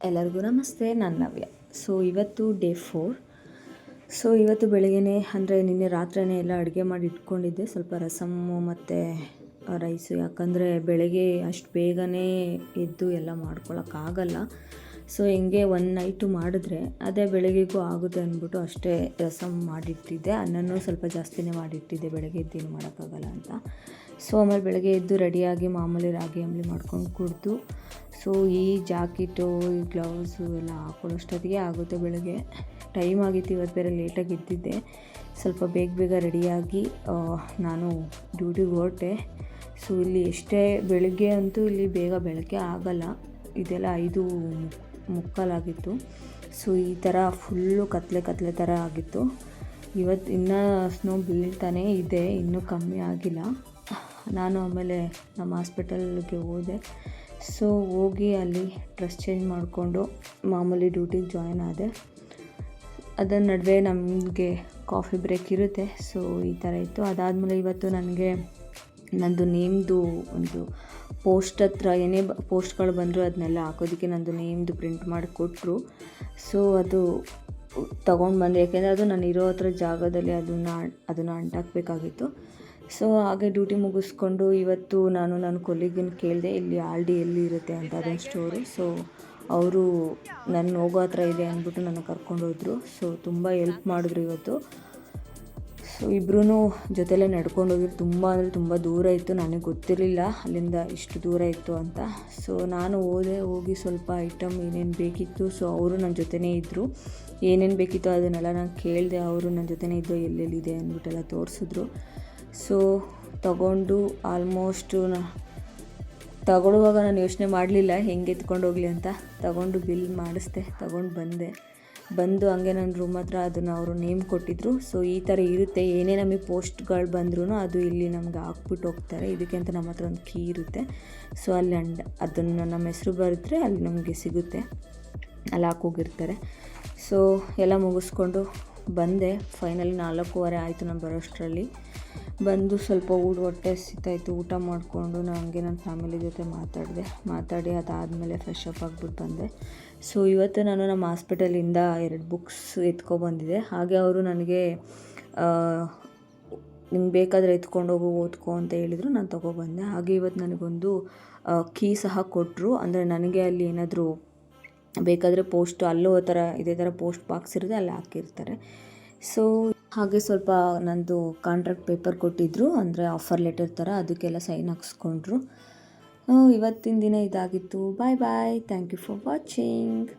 ಎಲ್ಲರಿಗೂ ನಮಸ್ತೆ, ನಾನು ನವ್ಯ. ಸೊ ಇವತ್ತು ಡೇ 4. ಸೊ ಇವತ್ತು ಬೆಳಗ್ಗೆನೇ ಅಂದರೆ ನಿನ್ನೆ ರಾತ್ರಿನೇ ಎಲ್ಲ ಅಡುಗೆ ಮಾಡಿ ಇಟ್ಕೊಂಡಿದ್ದೆ, ಸ್ವಲ್ಪ ರಸಮ್ಮು ಮತ್ತು ರೈಸು. ಯಾಕಂದರೆ ಬೆಳಗ್ಗೆ ಅಷ್ಟು ಬೇಗನೆ ಎದ್ದು ಎಲ್ಲ ಮಾಡ್ಕೊಳಕ್ಕಾಗಲ್ಲ. ಸೊ ಹಿಂಗೆ ಒಂದು ನೈಟು ಮಾಡಿದ್ರೆ ಅದೇ ಬೆಳಗ್ಗೆಗೂ ಆಗುತ್ತೆ ಅಂದ್ಬಿಟ್ಟು ಅಷ್ಟೇ ರಸಮ್ ಮಾಡಿಟ್ಟಿದ್ದೆ. ಅನ್ನನೂ ಸ್ವಲ್ಪ ಜಾಸ್ತಿನೇ ಮಾಡಿಟ್ಟಿದ್ದೆ, ಬೆಳಗ್ಗೆ ಎದ್ದು ಏನು ಮಾಡೋಕ್ಕಾಗಲ್ಲ ಅಂತ. ಸೊ ಆಮೇಲೆ ಬೆಳಗ್ಗೆ ಎದ್ದು ರೆಡಿಯಾಗಿ ಮಾಮೂಲಿ ರಾಗಿ ಅಂಬಲಿ ಮಾಡ್ಕೊಂಡು ಕುಡಿದು, ಸೊ ಈ ಜಾಕೆಟು ಈ ಗ್ಲೌಸು ಎಲ್ಲ ಹಾಕೊಳ್ಳೋಷ್ಟೊತ್ತಿಗೆ ಆಗುತ್ತೆ ಬೆಳಗ್ಗೆ. ಟೈಮ್ ಆಗಿತ್ತು, ಇವತ್ತು ಬೇರೆ ಲೇಟಾಗಿ ಎದ್ದಿದ್ದೆ. ಸ್ವಲ್ಪ ಬೇಗ ರೆಡಿಯಾಗಿ ನಾನು ಡ್ಯೂಟಿಗೆ ಹೊರಟೆ. ಸೊ ಇಲ್ಲಿ ಎಷ್ಟೇ ಬೆಳಗ್ಗೆ ಅಂತೂ ಇಲ್ಲಿ ಬೇಗ ಬೆಳಗ್ಗೆ ಆಗಲ್ಲ, ಇದೆಲ್ಲ 5:45 ಸೊ ಈ ಥರ ಫುಲ್ಲು ಕತ್ಲೆ ಥರ ಆಗಿತ್ತು. ಇವತ್ತು ಇನ್ನೂ ಸ್ನೋ ಬೀಳ್ತಾನೇ ಇದೆ, ಇನ್ನೂ ಕಮ್ಮಿ ಆಗಿಲ್ಲ. ನಾನು ಆಮೇಲೆ ನಮ್ಮ ಹಾಸ್ಪಿಟಲ್ಗೆ ಹೋದೆ. ಸೊ ಹೋಗಿ ಅಲ್ಲಿ ಡ್ರೆಸ್ ಚೇಂಜ್ ಮಾಡಿಕೊಂಡು ಮಾಮೂಲಿ ಡ್ಯೂಟಿಗೆ ಜಾಯ್ನ್ ಆದೆ. ಅದರ ನಡುವೆ ನಮಗೆ ಕಾಫಿ ಬ್ರೇಕ್ ಇರುತ್ತೆ. ಸೊ ಈ ಥರ ಇತ್ತು. ಅದಾದಮೇಲೆ ಇವತ್ತು ನನಗೆ ನಂದು ನೇಮ್ದು ಒಂದು ಪೋಸ್ಟ್ ಹತ್ರ ಏನೇ ಪೋಸ್ಟ್ಗಳು ಬಂದರೂ ಅದನ್ನೆಲ್ಲ ಹಾಕೋದಕ್ಕೆ ನಂದು ನೇಮ್ದು ಪ್ರಿಂಟ್ ಮಾಡಿ ಕೊಟ್ಟರು. ಸೊ ಅದು ತೊಗೊಂಡು ಬಂದೆ, ಯಾಕೆಂದರೆ ಅದು ನಾನು ಇರೋ ಹತ್ರ ಜಾಗದಲ್ಲಿ ಅದನ್ನು ಅಂಟಾಕಬೇಕಾಗಿತ್ತು. ಸೊ ಹಾಗೆ ಡ್ಯೂಟಿ ಮುಗಿಸ್ಕೊಂಡು ಇವತ್ತು ನಾನು ನನ್ನ ಕೊಲೀಗನ್ನು ಕೇಳಿದೆ, ಇಲ್ಲಿ ಆಲ್ಡಿ ಎಲ್ಲಿ ಇರುತ್ತೆ ಅಂತ ಅದೊಂದು ಸ್ಟೋರು. ಸೊ ಅವರು ನನ್ನ ಹೋಗೋ ಹತ್ರ ಇದೆ ಅಂದ್ಬಿಟ್ಟು ನನ್ನ ಕರ್ಕೊಂಡೋದ್ರು. ಸೊ ತುಂಬ ಹೆಲ್ಪ್ ಮಾಡಿದ್ರು ಇವತ್ತು. ಸೊ ಇಬ್ಬರೂ ಜೊತೆಲೇ ನಡ್ಕೊಂಡು ಹೋಗಿದ್ರು. ತುಂಬ ಅಂದರೆ ತುಂಬ ದೂರ ಇತ್ತು, ನನಗೆ ಗೊತ್ತಿರಲಿಲ್ಲ ಅಲ್ಲಿಂದ ಇಷ್ಟು ದೂರ ಇತ್ತು ಅಂತ. ಸೊ ನಾನು ಹೋಗಿ ಸ್ವಲ್ಪ ಐಟಮ್ ಏನೇನು ಬೇಕಿತ್ತು, ಸೊ ಅವರು ನನ್ನ ಜೊತೆನೇ ಇದ್ದರು. ಏನೇನು ಬೇಕಿತ್ತು ಅದನ್ನೆಲ್ಲ ನಾನು ಕೇಳಿದೆ, ಅವರು ನನ್ನ ಜೊತೆನೇ ಇದ್ದು ಎಲ್ಲೆಲ್ಲಿದೆ ಅಂದ್ಬಿಟ್ಟೆಲ್ಲ ತೋರಿಸಿದ್ರು. ಸೊ ತಗೊಂಡು ಆಲ್ಮೋಸ್ಟು ತಗೊಳ್ಳುವಾಗ ನಾನು ಯೋಚನೆ ಮಾಡಲಿಲ್ಲ ಹೆಂಗೆ ಎತ್ಕೊಂಡು ಹೋಗಲಿ ಅಂತ. ತಗೊಂಡು ಬಿಲ್ ಮಾಡಿಸ್ದೆ, ತಗೊಂಡು ಬಂದು ಹಂಗೆ ನನ್ನ ರೂಮ್ ಹತ್ರ ಅದನ್ನು ಅವರು ನೇಮ್ ಕೊಟ್ಟಿದ್ದರು. ಸೊ ಈ ಥರ ಇರುತ್ತೆ, ಏನೇ ನಮಗೆ ಪೋಸ್ಟ್ಗಳು ಬಂದ್ರೂ ಅದು ಇಲ್ಲಿ ನಮ್ಗೆ ಹಾಕ್ಬಿಟ್ಟು ಹೋಗ್ತಾರೆ. ಇದಕ್ಕೆ ಅಂತ ನಮ್ಮ ಹತ್ರ ಒಂದು ಕೀ ಇರುತ್ತೆ. ಸೊ ಅಲ್ಲಿ ಅದನ್ನು ನಮ್ಮ ಹೆಸರು ಬರೆದ್ರೆ ಅಲ್ಲಿ ನಮಗೆ ಸಿಗುತ್ತೆ, ಅಲ್ಲಿ ಹಾಕೋಗಿರ್ತಾರೆ. ಸೊ ಎಲ್ಲ ಮುಗಿಸ್ಕೊಂಡು ಬಂದೆ. ಫೈನಲಿ 4:15 ಆಯಿತು ನಾನು ಬರೋಷ್ಟರಲ್ಲಿ. ಬಂದು ಸ್ವಲ್ಪ ಹೊಟ್ಟೆ ಸಿಗ್ತಾಯಿತ್ತು, ಊಟ ಮಾಡಿಕೊಂಡು ನನಗೆ ನನ್ನ ಫ್ಯಾಮಿಲಿ ಜೊತೆ ಮಾತಾಡಿ ಅದಾದಮೇಲೆ ಫ್ರೆಶ್ ಅಪ್ ಆಗಿಬಿಟ್ಟು ಬಂದೆ. ಸೊ ಇವತ್ತು ನಾನು ನಮ್ಮ ಹಾಸ್ಪಿಟಲಿಂದ 2 ಬುಕ್ಸ್ ಎತ್ಕೊಬಂದಿದ್ದೆ. ಹಾಗೆ ಅವರು ನನಗೆ ನಿಮ್ಗೆ ಬೇಕಾದರೆ ಎತ್ಕೊಂಡೋಗು ಓದ್ಕೊ ಅಂತ ಹೇಳಿದರು, ನಾನು ತೊಗೊಬಂದೆ. ಹಾಗೆ ಇವತ್ತು ನನಗೊಂದು ಕೀ ಸಹ ಕೊಟ್ಟರು. ಅಂದರೆ ನನಗೆ ಅಲ್ಲಿ ಏನಾದರೂ ಬೇಕಾದರೆ ಪೋಸ್ಟ್ ಅಲ್ಲೋ ಥರ ಇದೇ ಥರ ಪೋಸ್ಟ್ ಬಾಕ್ಸ್ ಇರುತ್ತೆ, ಅಲ್ಲಿ ಹಾಕಿರ್ತಾರೆ. ಸೊ ಹಾಗೆ ಸ್ವಲ್ಪ ನಂದು ಕಾಂಟ್ರಾಕ್ಟ್ ಪೇಪರ್ ಕೊಟ್ಟಿದ್ದರು, ಅಂದರೆ ಆಫರ್ ಲೆಟರ್ ಥರ, ಅದಕ್ಕೆಲ್ಲ ಸೈನ್ ಹಾಕ್ಸ್ಕೊಂಡ್ರು. ಇವತ್ತಿನ ದಿನ ಇದಾಗಿತ್ತು. Bye. Thank you for watching.